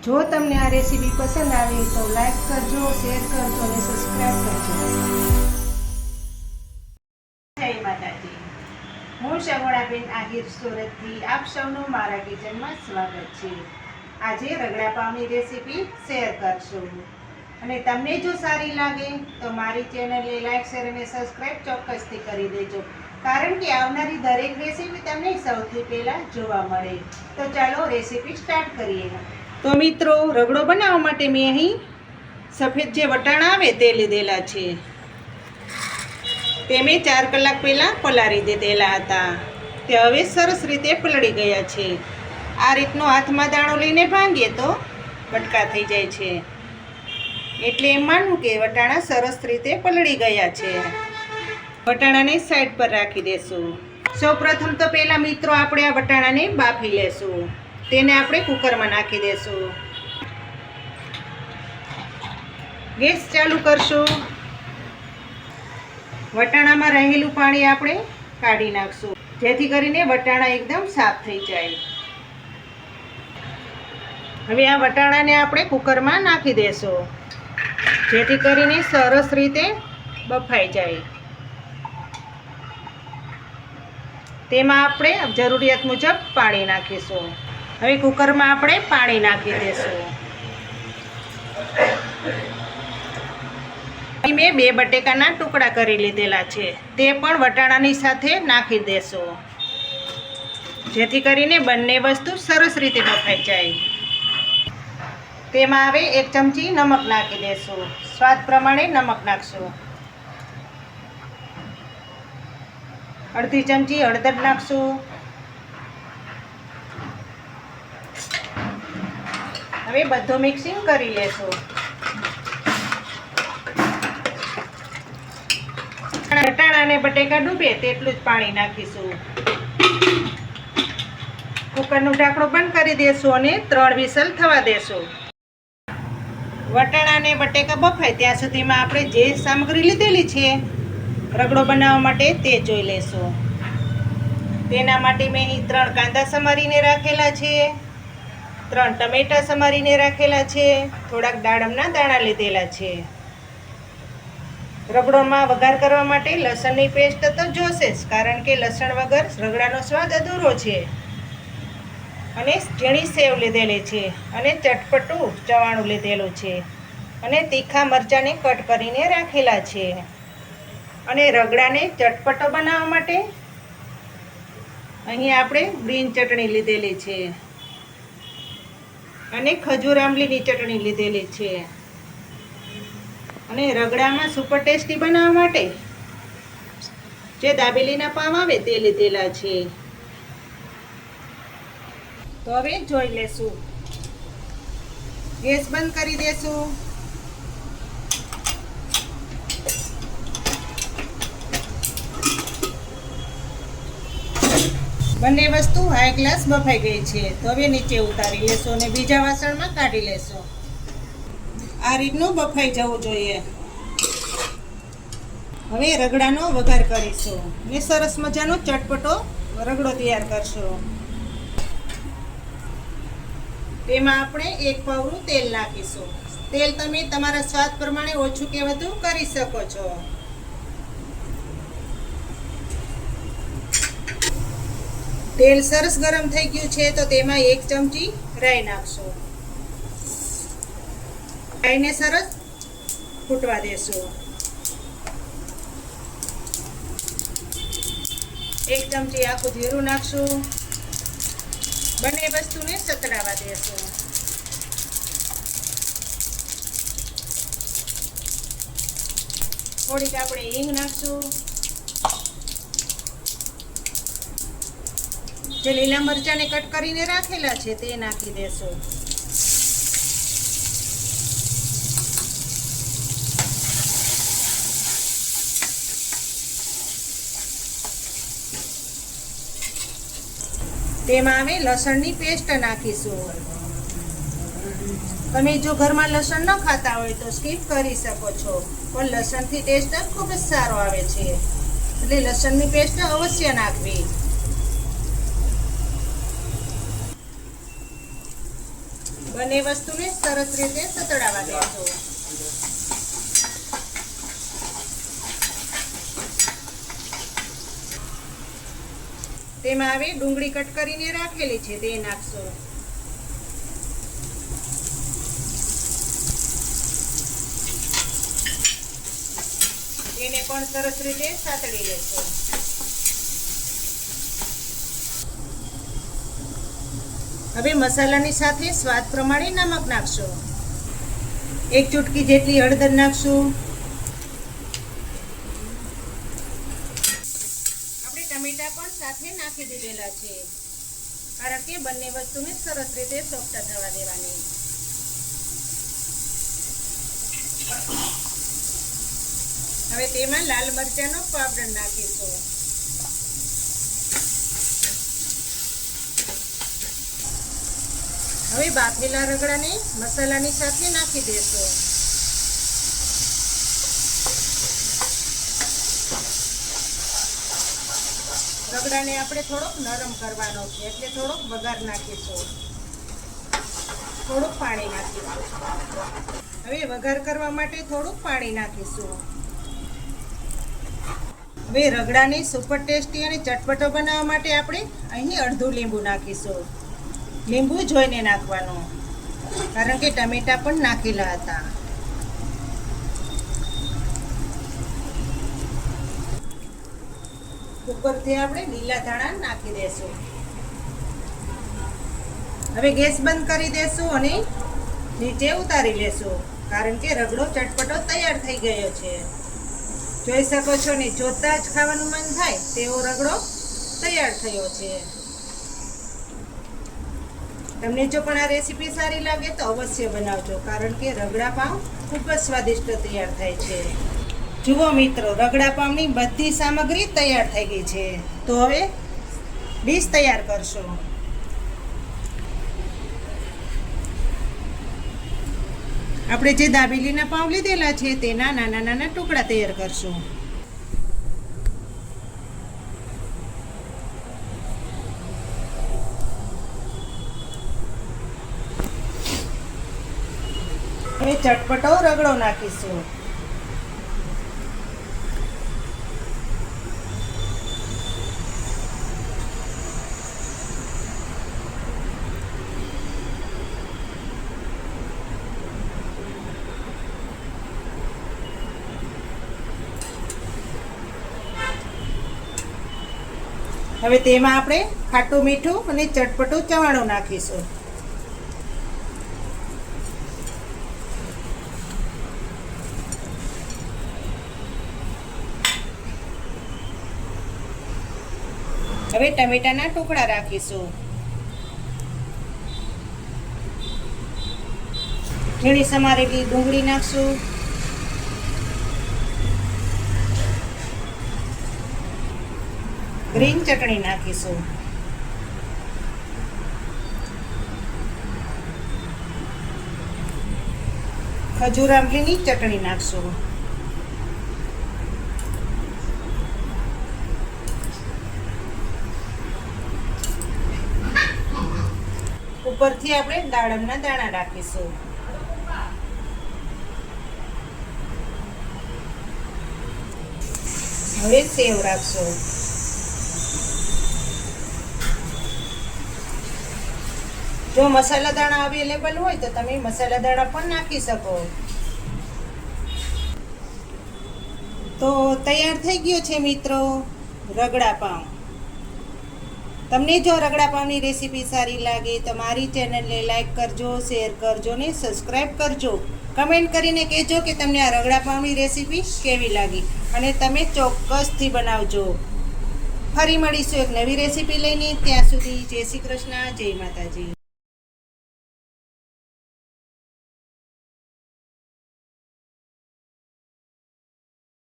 જો તમને આ રેસીપી પસંદ આવી તો લાઈક કરજો, શેર કરજો અને સબસ્ક્રાઈબ કરજો. જય માતાજી. હું શગોડાબેન આહિર સુરતથી આપ સૌનું મારા કિચનમાં સ્વાગત છે. આજે રગડા પાવની રેસીપી શેર કરશું અને તમને જો સારી લાગે તો મારી ચેનલને લાઈક, શેર અને સબસ્ક્રાઈબ ચોક્કસથી કરી દેજો, કારણ કે આવનારી દરેક રેસીપી તમને સૌથી પહેલાં જોવા મળે. તો ચાલો રેસીપી સ્ટાર્ટ કરીએ. તો મિત્રો, રગડો બનાવવા માટે મેં અહીં સફેદ જે વટાણા આવે તે લીધેલા છે. તે મેં 4 કલાક પહેલાં પલાળી દીધેલા હતા. તે હવે સરસ રીતે પલળી ગયા છે. આ રીતનો હાથમાં દાણો લઈને ભાંગીએ તો બટકા થઈ જાય છે, એટલે એમ માનવું કે વટાણા સરસ રીતે પલળી ગયા છે. વટાણાને સાઈડ પર રાખી દેશું. સૌપ્રથમ તો પહેલાં મિત્રો આપણે આ વટાણાને બાફી લેશું. તેને આપણે કુકરમાં નાખી દેશું. ગેસ ચાલુ કરશું. વટાણામાં રહેલું પાણી આપણે કાઢી નાખશું, જેથી કરીને વટાણા એકદમ સાફ થઈ જાય. હવે આ વટાણાને આપણે કુકરમાં નાખી દેશું, જેથી કરીને સરસ રીતે બફાઈ જાય. તેમાં આપણે જરૂરિયાત મુજબ પાણી નાખીશું. હવે કુકરમાં આપણે પાણી નાખી દઈશું. મેં 2 બટેકાના ટુકડા કરી લીધેલા છે, તે પણ વટાણાની સાથે નાખી દેશું, જેથી કરીને બંને વસ્તુ સરસ રીતે બફાઈ જાય. તેમાં હવે 1 ચમચી નમક નાખી દેશું. સ્વાદ પ્રમાણે નમક નાખશું. અડધી ચમચી હળદર નાખશું. હવે બધું મિક્સિંગ કરી લેશું. વટાણા અને બટેકા ડૂબે તેટલું જ પાણી નાખીશું. કુકરનું ઢાંકણું બંધ કરી દેશું અને 3 વિસલ થવા દેશું. વટાણા અને બટેકા બફાય ત્યાં સુધીમાં આપણે જે સામગ્રી લીધેલી છે રગડો બનાવવા માટે તે જોઈ લેશું. તેના માટે મેં અહીં 3 કાંદા સમારીને રાખેલા છે, 3 ટમેટા સમારીને રાખેલા છે, થોડાક દાડમના દાણા લીધેલા છે. રગડોમાં વઘાર કરવા માટે લસણની પેસ્ટ તો જોશે જ, કારણ કે લસણ વગર રગડાનો સ્વાદ અધૂરો છે. અને ઝીણી સેવ લીધેલી છે અને ચટપટું ચવાણું લીધેલું છે અને તીખા મરચાંને કટ કરીને રાખેલા છે. અને રગડાને ચટપટો બનાવવા માટે અહીં આપણે ગ્રીન ચટણી લીધેલી છે અને ખજૂર આંબલીની ચટણી લીધેલી છે. અને રગડામાં સુપર ટેસ્ટી બનાવવા માટે જે દાબેલીના પાવ આવે તે લીધેલા છે. તો હવે જોઈ લેશું. ગેસ બંધ કરી દેશું. બંને વસ્તુ હાઈ ગ્લાસ બફાઈ ગઈ છે. તો હવે નીચે ઉતારી લેશું અને બીજા વાસણમાં કાઢી લેશું. આ રીતનું બફાઈ જવું જોઈએ. હવે રગડાનો વઘાર કરીશું ને સરસ મજાનો ચટપટો રગડો તૈયાર કરશું. તેમાં આપણે 1 પાવડું તેલ નાખીશું. તેલ તમે તમારા સ્વાદ પ્રમાણે ઓછું કે વધુ કરી શકો છો. તેલ સરસ ગરમ થઈ ગયું છે તો તેમાં 1 ચમચી રાઈ નાખશું. રાઈને સરસ ફૂટવા દેશું. 1 ચમચી આખું જીરું નાખશું. બંને વસ્તુને સતડાવા દેશું. થોડીક આપણે હિંગ નાખશું. જે લીલા મરચાંને કટ કરીને રાખેલા છે તે નાખી દેશું. તેમાં અમે લસણની પેસ્ટ નાખીશું. તમે જો ઘરમાં લસણ ન ખાતા હોય તો સ્કીપ કરી શકો છો, પણ લસણથી ટેસ્ટ ખૂબ જ સારો આવે છે, એટલે લસણની પેસ્ટ અવશ્ય નાખવી. બંને વસ્તુને સરસ રીતે સતડાવા દેશું. તેમાં હવે ડુંગળી કટ કરીને રાખેલી છે તે નાખશો. તેને પણ સરસ રીતે સાતળી લેશો. હવે મસાલાની સાથે સ્વાદ પ્રમાણે નમક નાખશો. 1 ચૂટકી જેટલી હળદર નાખશું. આપણે ટમેટા પણ સાથે નાખી દીધેલા છે, કારણ કે બંને વસ્તુને સરસ રીતે સોફ્ટ થવા દેવાની. હવે તેમાં લાલ મરચાંનો પાવડર નાખીશું. હવે બાફેલા રગડાને મસાલાની સાથે નાખી દેશો. રગડાને આપણે થોડોક નરમ કરવાનો છે, એટલે થોડોક વઘાર નાખીશું. થોડુંક પાણી નાખીશું. હવે વઘાર કરવા માટે થોડુંક પાણી નાખીશું. હવે રગડાને સુપર ટેસ્ટી અને ચટપટો બનાવવા માટે આપણે અહીં અડધું લીંબુ નાખીશું. લીંબુ જોઈને નાખવાનું, કારણ કે ટમેટા પણ નાખેલા હતા. ઉપરથી આપણે લીલા ધાણા નાખી દેશું. હવે ગેસ બંધ કરી દેશું અને નીચે ઉતારી લેશું, કારણ કે રગડો ચટપટો તૈયાર થઈ ગયો છે. જોઈ શકો છો ને, જોતા જ ખાવાનું મન થાય તેવો રગડો તૈયાર થયો છે. તમને જો પણ આ રેસીપી સારી લાગે તો અવશ્ય બનાવજો, કારણ કે રગડા પાઉં ખૂબ જ સ્વાદિષ્ટ તૈયાર થાય છે. જુઓ મિત્રો, રગડા પાઉંની બધી સામગ્રી તૈયાર થઈ ગઈ છે. તો હવે ડીશ તૈયાર કરશો. આપણે જે દાબેલીના પાઉં લીધેલા છે તેના નાના નાના ટુકડા તૈયાર કરશું. હવે ચટપટો રગડો નાખીશું. હવે તેમાં આપણે ખાટું મીઠું અને ચટપટું ચવાણું નાખીશું. હવે ટમેટાના ટુકડા રાખીશું. ઝીણી સમારેલી ડુંગળી નાખશું. ગ્રીન ચટણી નાખીશું. ખજૂર આંબલીની ચટણી નાખશું. ઉપરથી આપણે દાડમના દાણા રાખીશું. હવે સેવ રાખશું. જો મસાલા દાણા અવેલેબલ હોય તો તમે મસાલા દાણા પણ નાખી શકો. તો તૈયાર થઈ ગયો છે મિત્રો રગડા પાઉં. તમને જો રગડા પાઉંની રેસીપી સારી લાગે તો મારી ચેનલને લાઈક કરજો, શેર કરજો ને સબસ્ક્રાઈબ કરજો. કમેન્ટ કરીને કહેજો કે તમને આ રગડા પાઉંની રેસીપી કેવી લાગી, અને તમે ચોક્કસથી બનાવજો. ફરી મળીશું એક નવી રેસીપી લઈને. ત્યાં સુધી જય શ્રી કૃષ્ણ, જય માતાજી.